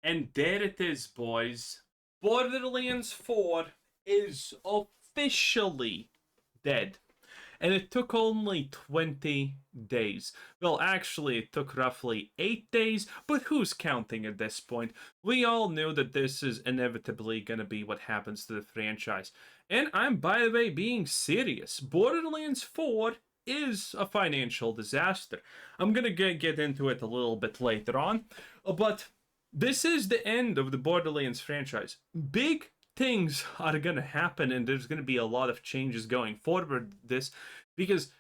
And there it is, boys. Borderlands 4 is officially dead. And it took only 20 days. Well, actually, it took roughly 8 days, but who's counting at this point? We all knew that this is inevitably going to be what happens to the franchise. And I'm, by the way, being serious. Borderlands 4 is a financial disaster. I'm going to get into it a little bit later on, but this is the end of the Borderlands franchise. Big things are going to happen, and there's going to be a lot of changes going forward this, because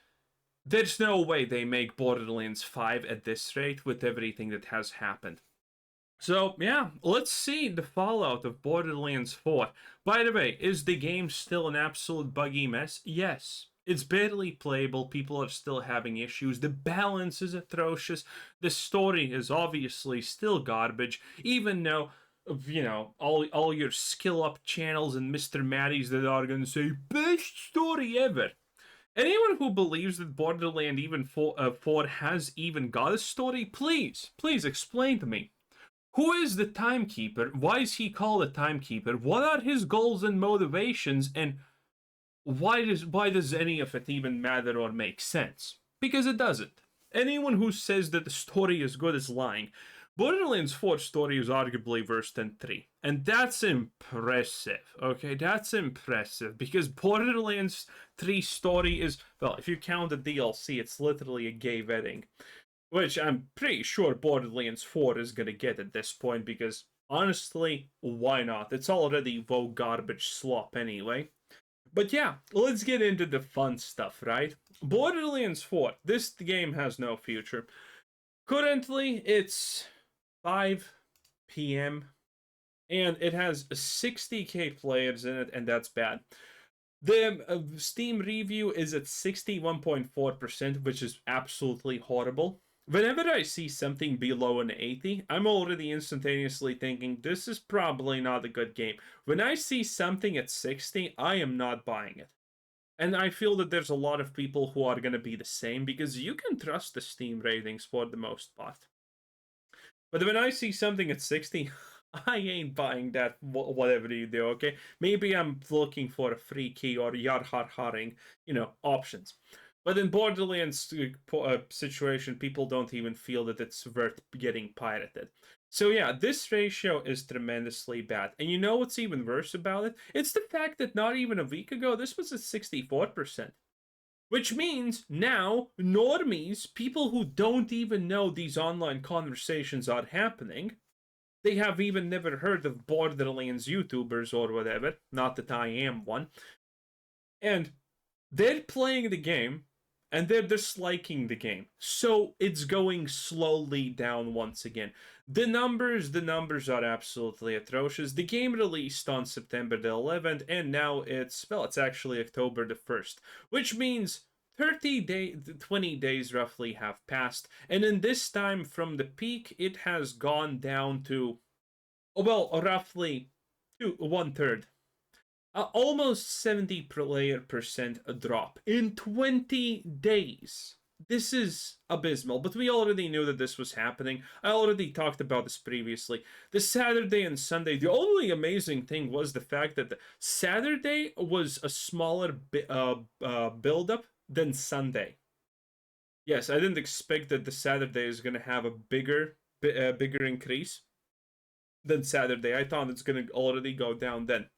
there's no way they make Borderlands 5 at this rate with everything that has happened. So, yeah, let's see the fallout of Borderlands 4. By the way, is the game still an absolute buggy mess? Yes. It's barely playable, people are still having issues, the balance is atrocious, the story is obviously still garbage, even though, you know, all your skill up channels and Mr. Matties that are gonna say, best story ever. Anyone who believes that Borderlands even 4 has even got a story, please explain to me. Who is the timekeeper? Why is he called a timekeeper? What are his goals and motivations? And why does any of it even matter or make sense? Because it doesn't. Anyone who says that the story is good is lying. Borderlands 4 story is arguably worse than 3. And that's impressive, okay? That's impressive, because Borderlands 3 story is, well, if you count the DLC, it's literally a gay wedding. Which I'm pretty sure Borderlands 4 is gonna get at this point, because, honestly, why not? It's already woe garbage slop anyway. But yeah, let's get into the fun stuff, right? Borderlands 4, this game has no future. Currently, it's 5 p.m. and it has 60k players in it, and that's bad. The Steam review is at 61.4%, which is absolutely horrible. Whenever I see something below an 80, I'm already instantaneously thinking, this is probably not a good game. When I see something at 60, I am not buying it. And I feel that there's a lot of people who are going to be the same, because you can trust the Steam ratings for the most part. But when I see something at 60, I ain't buying that, whatever you do, okay? Maybe I'm looking for a free key or yar-har-haring, options. But in Borderlands situation, people don't even feel that it's worth getting pirated. So yeah, this ratio is tremendously bad. And you know what's even worse about it? It's the fact that not even a week ago, this was at 64%. Which means now, normies, people who don't even know these online conversations are happening, they have even never heard of Borderlands YouTubers or whatever, not that I am one, and they're playing the game, and they're disliking the game. So it's going slowly down once again. The numbers are absolutely atrocious. The game released on September the 11th, and now it's actually October the 1st, which means 20 days roughly have passed, and in this time from the peak, it has gone down to, roughly to 1/3. Almost 70% a drop in 20 days. This is abysmal, but we already knew that this was happening. I already talked about this previously. The Saturday and Sunday, the only amazing thing was the fact that the Saturday was a smaller build-up than Sunday. Yes, I didn't expect that the Saturday is going to have a bigger increase than Saturday. I thought it's going to already go down then.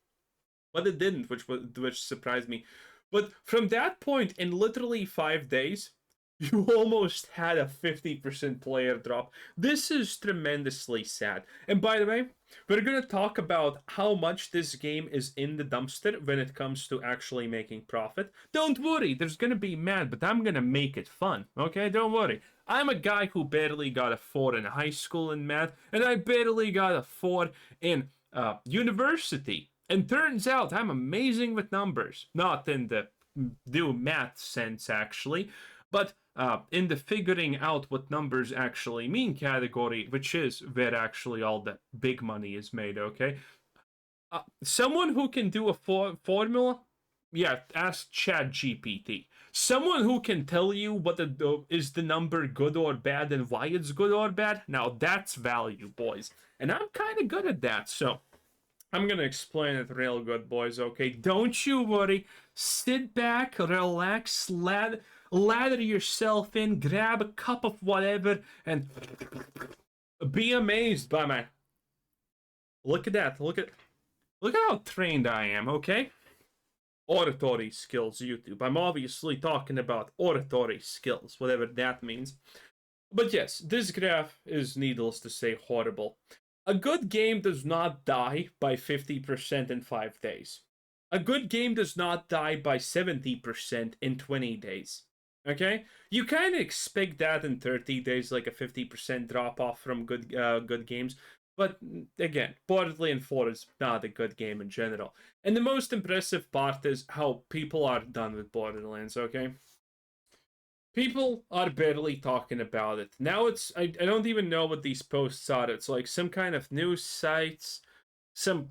But it didn't, which surprised me. But from that point, in literally 5 days, you almost had a 50% player drop. This is tremendously sad. And by the way, we're going to talk about how much this game is in the dumpster when it comes to actually making profit. Don't worry, there's going to be mad, but I'm going to make it fun, okay? Don't worry. I'm a guy who barely got a 4 in high school in math, and I barely got a 4 in university. And turns out I'm amazing with numbers. Not in the do math sense, actually, but in the figuring out what numbers actually mean category, which is where actually all the big money is made, okay? Someone who can do a formula? Yeah, ask ChatGPT. Someone who can tell you what is the number good or bad and why it's good or bad, now that's value, boys. And I'm kind of good at that, so I'm gonna explain it real good, boys, okay? Don't you worry. Sit back, relax, lather yourself in, grab a cup of whatever, and be amazed by my... Look at that. Look at how trained I am, okay? Oratory skills, YouTube. I'm obviously talking about oratory skills, whatever that means. But yes, this graph is, needless to say, horrible. A good game does not die by 50% in 5 days. A good game does not die by 70% in 20 days. Okay? You kind of expect that in 30 days, like a 50% drop off from good games. But again, Borderlands 4 is not a good game in general. And the most impressive part is how people are done with Borderlands, okay? People are barely talking about it. Now I don't even know what these posts are. It's like some kind of news sites, some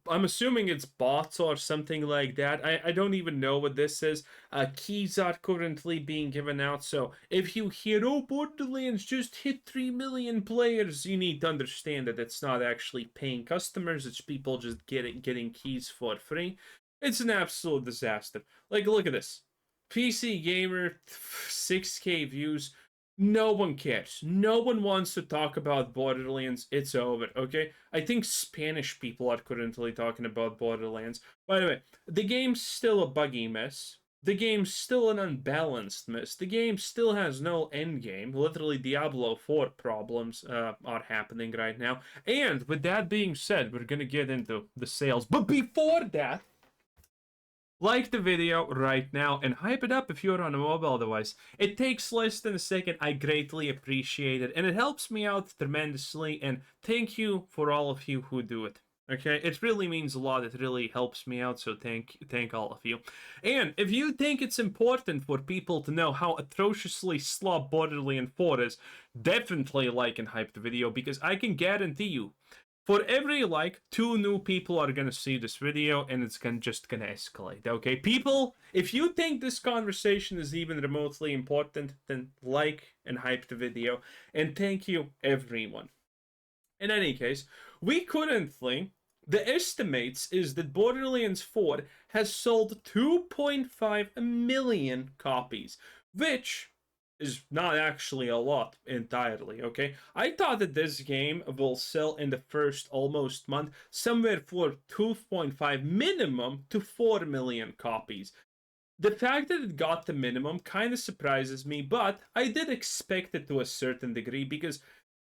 I'm assuming it's bots or something like that. I don't even know what this is. Keys are currently being given out, so if you hear, oh, Borderlands just hit 3 million players, you need to understand that it's not actually paying customers, it's people just getting keys for free. It's an absolute disaster. Like, look at this. PC Gamer, 6K views. No one cares. No one wants to talk about Borderlands. It's over, okay? I think Spanish people are currently talking about Borderlands. By the way, the game's still a buggy mess. The game's still an unbalanced mess. The game still has no end game. Literally, Diablo 4 problems are happening right now. And with that being said, we're gonna get into the sales. But before that, like the video right now and hype it up if you're on a mobile device. It takes less than a second. I greatly appreciate it and it helps me out tremendously, and thank you for all of you who do it. Okay, it really means a lot. It really helps me out, so thank all of you. And if you think it's important for people to know how atrociously slob Borderlands 4 is, definitely like and hype the video, because I can guarantee you, for every like, 2 new people are gonna see this video and it's just gonna escalate, okay? People, if you think this conversation is even remotely important, then like and hype the video. And thank you, everyone. In any case, we currently, the estimates is that Borderlands 4 has sold 2.5 million copies, which is not actually a lot entirely, okay? I thought that this game will sell in the first almost month somewhere for 2.5 minimum to 4 million copies. The fact that it got the minimum kind of surprises me, but I did expect it to a certain degree because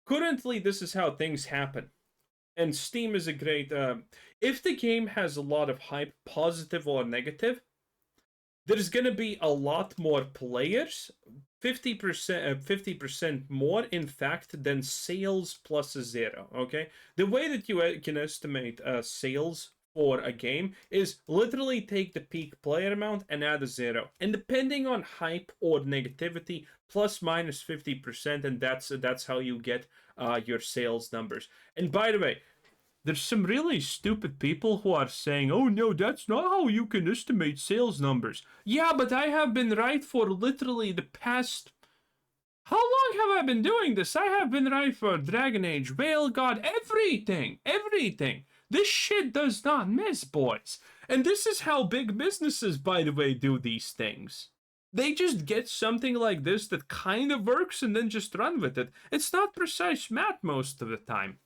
currently this is how things happen. And Steam is a great... if the game has a lot of hype, positive or negative, there's gonna be a lot more players, 50% more, in fact, than sales plus a zero, okay? The way that you can estimate sales for a game is literally take the peak player amount and add a zero. And depending on hype or negativity, plus minus 50%, and that's how you get your sales numbers. And by the way, there's some really stupid people who are saying, oh no, that's not how you can estimate sales numbers. Yeah, but I have been right for literally the past... How long have I been doing this? I have been right for Dragon Age, Whale God, everything. Everything. This shit does not miss, boys. And this is how big businesses, by the way, do these things. They just get something like this that kind of works and then just run with it. It's not precise math most of the time.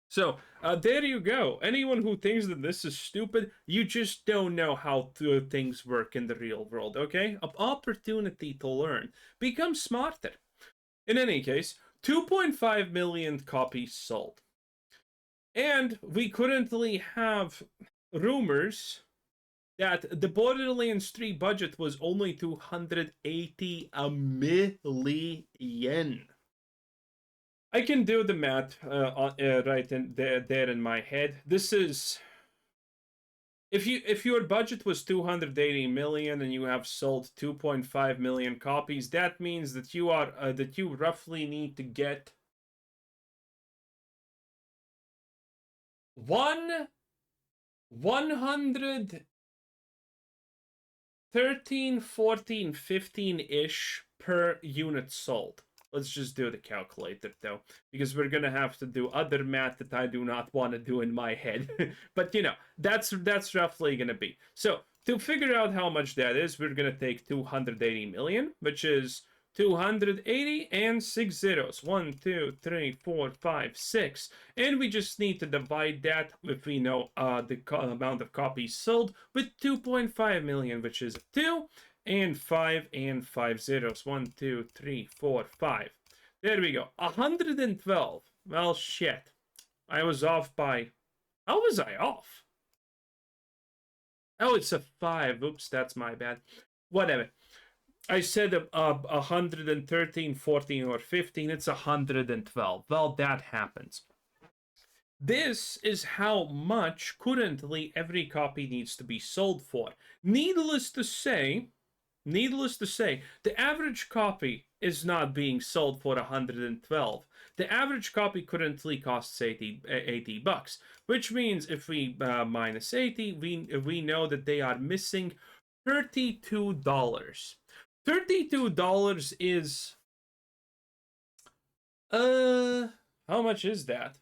So, there you go. Anyone who thinks that this is stupid, you just don't know how things work in the real world, okay? An opportunity to learn. Become smarter. In any case, 2.5 million copies sold. And we currently have rumors that the Borderlands 3 budget was only 280 million. I can do the math right in there in my head. This is, if your budget was 280 million and you have sold 2.5 million copies, that means that you roughly need to get 100 13, 14, 15-ish per unit sold. Let's just do the calculator, though, because we're going to have to do other math that I do not want to do in my head. But, you know, that's roughly going to be. So, to figure out how much that is, we're going to take 280 million, which is 280 and 6 zeros. 1, 2, 3, 4, 5, 6. And we just need to divide that, if we know the amount of copies sold, with 2.5 million, which is 2 and 5 zeros. 1, 2, 3, 4, 5. There we go. 112. Well, shit. I was off by... How was I off? Oh, it's a 5. Oops, that's my bad. Whatever. I said 113, 14, or 15. It's 112. Well, that happens. This is how much currently every copy needs to be sold for. Needless to say, the average copy is not being sold for 112. The average copy currently costs 80 bucks, which means if we minus 80, we know that they are missing $32. $32 is how much is that?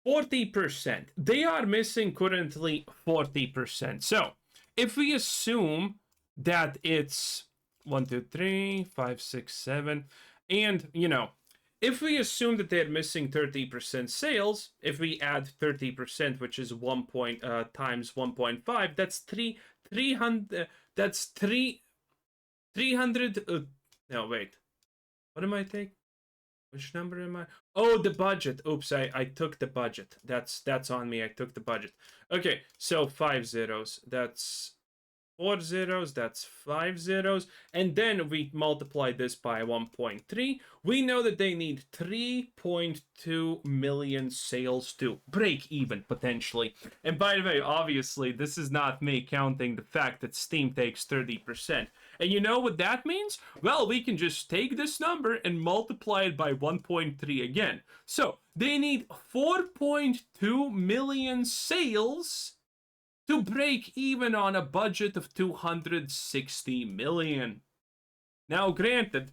40%. They are missing currently 40%. So, if we assume that it's 1, 2, 3, 5, 6, 7, and, you know, if we assume that they're missing 30% sales, if we add 30%, which is 1 times 1.5, that's 300, that's 300, no, wait. What am I taking? Which number am I? Oh, the budget. Oops, I took the budget. That's on me. I took the budget. Okay, so 5 zeros. That's 4 zeros. That's 5 zeros. And then we multiply this by 1.3. We know that they need 3.2 million sales to break even, potentially. And by the way, obviously, this is not me counting the fact that Steam takes 30%. And you know what that means? Well, we can just take this number and multiply it by 1.3 again. So, they need 4.2 million sales to break even on a budget of 260 million. Now, granted,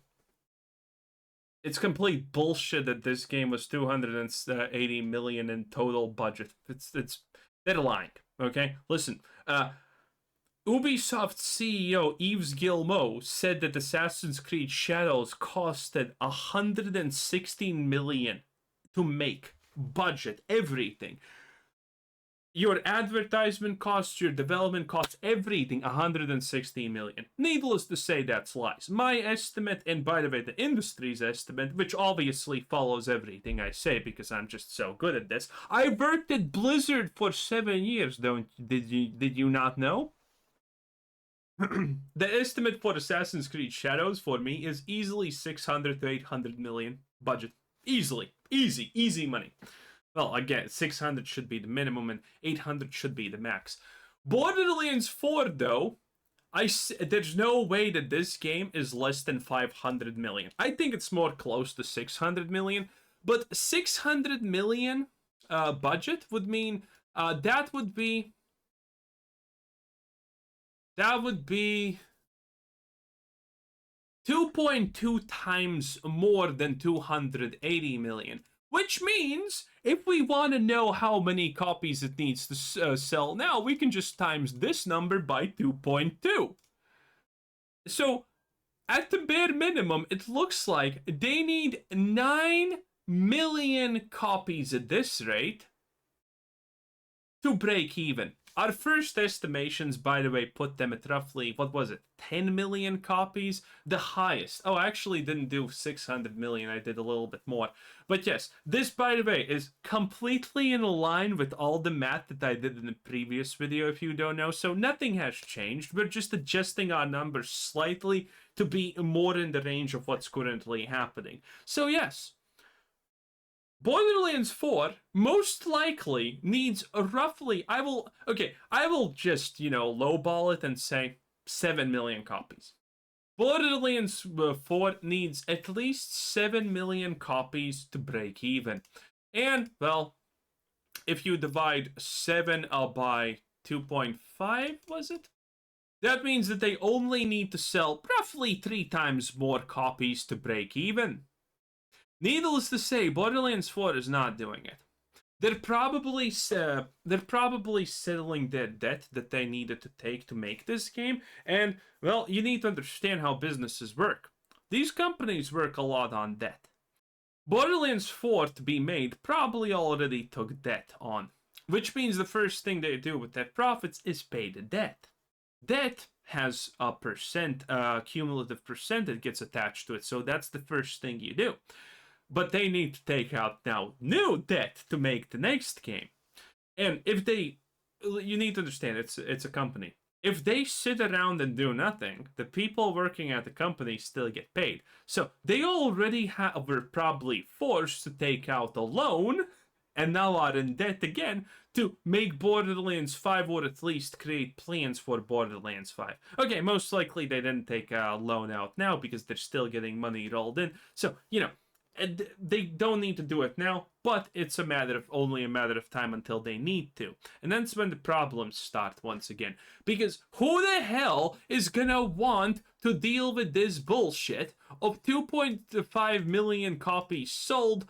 it's complete bullshit that this game was 280 million in total budget. They're lying, okay? Listen, Ubisoft CEO Yves Guillemot said that Assassin's Creed Shadows costed 116 million to make. Budget, everything. Your advertisement costs, your development costs, everything, 116 million. Needless to say, that's lies. My estimate, and by the way, the industry's estimate, which obviously follows everything I say because I'm just so good at this. I worked at Blizzard for 7 years, did you not know? The estimate for Assassin's Creed Shadows for me is easily 600 to 800 million budget. Easily. Easy money. Well, again, 600 should be the minimum and 800 should be the max. Borderlands 4, though, there's no way that this game is less than 500 million. I think it's more close to 600 million, but 600 million budget would mean that would be 2.2 times more than 280 million. Which means, if we want to know how many copies it needs to sell now, we can just times this number by 2.2. So, at the bare minimum, it looks like they need 9 million copies at this rate to break even. Our first estimations, by the way, put them at roughly, 10 million copies? The highest. Oh, I actually didn't do 600 million, I did a little bit more. But yes, this, by the way, is completely in line with all the math that I did in the previous video, if you don't know. So nothing has changed. We're just adjusting our numbers slightly to be more in the range of what's currently happening. So yes, Borderlands 4 most likely needs roughly, I will just, lowball it and say 7 million copies. Borderlands 4 needs at least 7 million copies to break even. And, well, if you divide 7 by 2.5, was it? That means that they only need to sell roughly 3 times more copies to break even. Needless to say, Borderlands 4 is not doing it. They're probably settling their debt that they needed to take to make this game, and well, you need to understand how businesses work. These companies work a lot on debt. Borderlands 4 to be made probably already took debt on, which means the first thing they do with their profits is pay the debt. Debt has a cumulative percent that gets attached to it, so that's the first thing you do. But they need to take out now new debt to make the next game. And if they, you need to understand, it's a company. If they sit around and do nothing, the people working at the company still get paid. So they already were probably forced to take out a loan and now are in debt again to make Borderlands 5 or at least create plans for Borderlands 5. Okay, most likely they didn't take a loan out now because they're still getting money rolled in. So, and they don't need to do it now, but it's only a matter of time until they need to. And that's when the problems start once again. Because who the hell is gonna want to deal with this bullshit of 2.5 million copies sold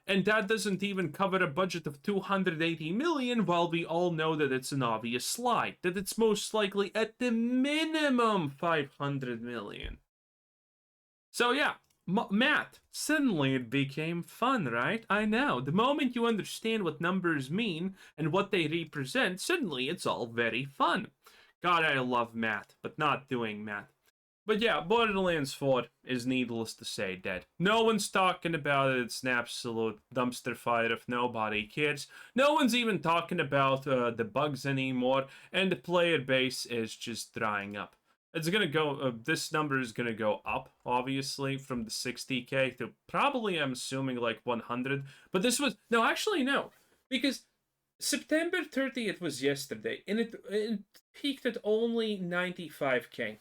and that doesn't even cover a budget of 280 million, while we all know that it's an obvious slide, that it's most likely at the minimum 500 million. So yeah. Matt, suddenly it became fun, right? I know. The moment you understand what numbers mean and what they represent, suddenly it's all very fun. God, I love math, but not doing math. But yeah, Borderlands 4 is needless to say dead. No one's talking about it. It's an absolute dumpster fire if nobody cares. No one's even talking about the bugs anymore, and the player base is just drying up. It's gonna go. This number is gonna go up, obviously, from the 60K to probably, I'm assuming, like 100. But this was no, because September 30th was yesterday, and it peaked at only 95K.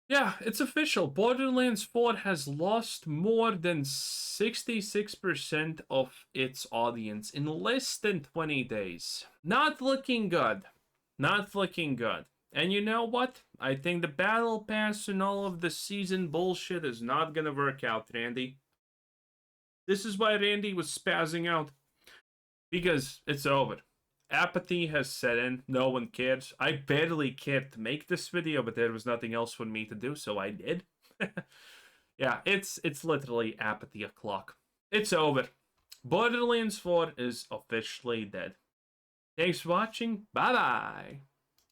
Yeah, it's official. Borderlands 4 has lost more than 66% of its audience in less than 20 days. Not looking good. Not looking good. And you know what? I think the battle pass and all of the season bullshit is not gonna work out, Randy. This is why Randy was spazzing out. Because it's over. Apathy has set in. No one cares. I barely cared to make this video, but there was nothing else for me to do, so I did. Yeah, it's literally apathy o'clock. It's over. Borderlands 4 is officially dead. Thanks for watching. Bye-bye.